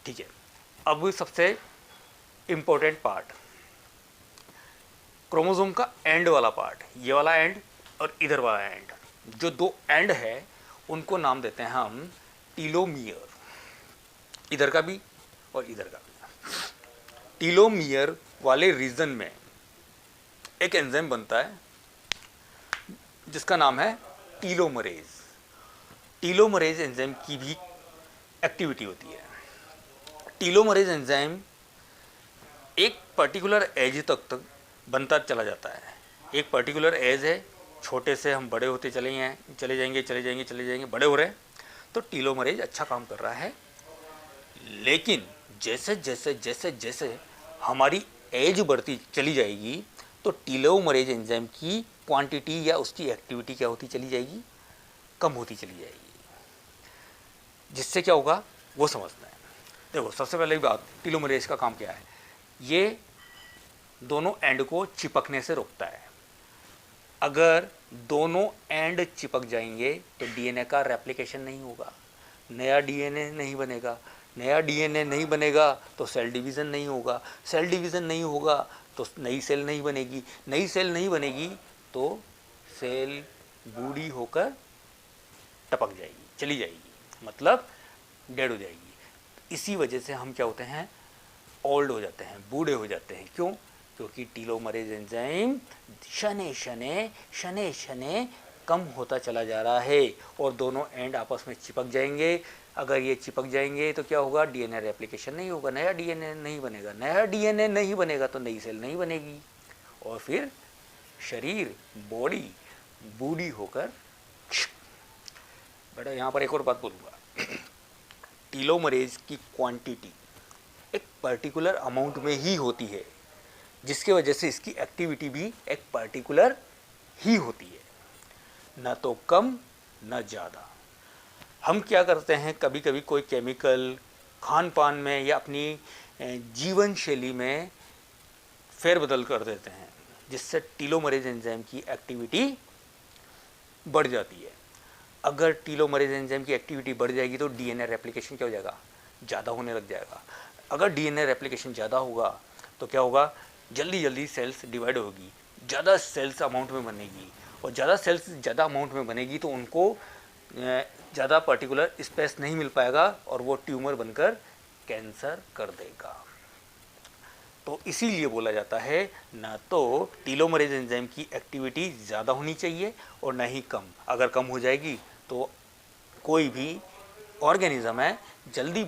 ठीक है, अब सबसे इम्पोर्टेंट पार्ट, क्रोमोसोम का एंड वाला पार्ट, ये वाला एंड और इधर वाला एंड, जो दो एंड है उनको नाम देते हैं हम टीलोमियर, इधर का भी और इधर का भी। टीलोमियर वाले रीजन में एक एंजाइम बनता है जिसका नाम है टीलोमरेज। टीलोमरेज एंजाइम की भी एक्टिविटी होती है। टीलोमरेज एंजाइम एक पर्टिकुलर एज तक बनता चला जाता है। एक पर्टिकुलर एज है, छोटे से हम बड़े होते चले जाएंगे, बड़े हो रहे हैं, तो टीलोमरेज अच्छा काम कर रहा है। लेकिन जैसे जैसे जैसे जैसे हमारी एज बढ़ती चली जाएगी तो टीलोमरेज एंजाइम की क्वांटिटी या उसकी एक्टिविटी क्या होती चली जाएगी, कम होती चली जाएगी। जिससे क्या होगा वो समझना है। देखो, सबसे पहले बात, टीलोमरेज का काम क्या है, ये दोनों एंड को चिपकने से रोकता है। अगर दोनों एंड चिपक जाएंगे तो डीएनए का रेप्लिकेशन नहीं होगा, नया डीएनए नहीं बनेगा, नया डीएनए नहीं बनेगा तो सेल डिवीज़न नहीं होगा, सेल डिवीज़न नहीं होगा तो नई सेल नहीं बनेगी, नई सेल नहीं बनेगी तो सेल बूढ़ी होकर टपक जाएगी, चली जाएगी, मतलब डेड हो जाएगी। इसी वजह से हम क्या होते हैं, ओल्ड हो जाते हैं, बूढ़े हो जाते हैं। क्यों? क्योंकि टीलोमरेज एंजाइम शने शने कम होता चला जा रहा है और दोनों एंड आपस में चिपक जाएंगे। अगर ये चिपक जाएंगे तो क्या होगा, डीएनए रेप्लिकेशन नहीं होगा, नया डीएनए नहीं बनेगा, नया डीएनए नहीं बनेगा तो नई सेल नहीं बनेगी और फिर शरीर, बॉडी बूढ़ी होकर। बेटा यहाँ पर एक और बात बोलूँगा, टीलोमरेज की क्वांटिटी एक पर्टिकुलर अमाउंट में ही होती है, जिसके वजह से इसकी एक्टिविटी भी एक पर्टिकुलर ही होती है, ना तो कम ना ज़्यादा। हम क्या करते हैं, कभी कभी कोई केमिकल खान पान में या अपनी जीवन शैली में फेरबदल कर देते हैं, जिससे टीलोमरेज एंजाइम की एक्टिविटी बढ़ जाती है। अगर टीलोमरेज एंजाइम की एक्टिविटी बढ़ जाएगी तो डीएनए रेप्लिकेशन क्या हो जाएगा, ज़्यादा होने लग जाएगा। अगर डीएनए रेप्लिकेशन ज़्यादा होगा तो क्या होगा, जल्दी जल्दी सेल्स डिवाइड होगी, ज़्यादा सेल्स अमाउंट में बनेगी और ज़्यादा सेल्स ज़्यादा अमाउंट में बनेगी तो उनको ज़्यादा पर्टिकुलर स्पेस नहीं मिल पाएगा और वो ट्यूमर बनकर कैंसर कर देगा। तो इसीलिए बोला जाता है ना तो टीलोमरेज एंजाइम की एक्टिविटी ज़्यादा होनी चाहिए और ना ही कम। अगर कम हो जाएगी तो कोई भी ऑर्गेनिज्म है जल्दी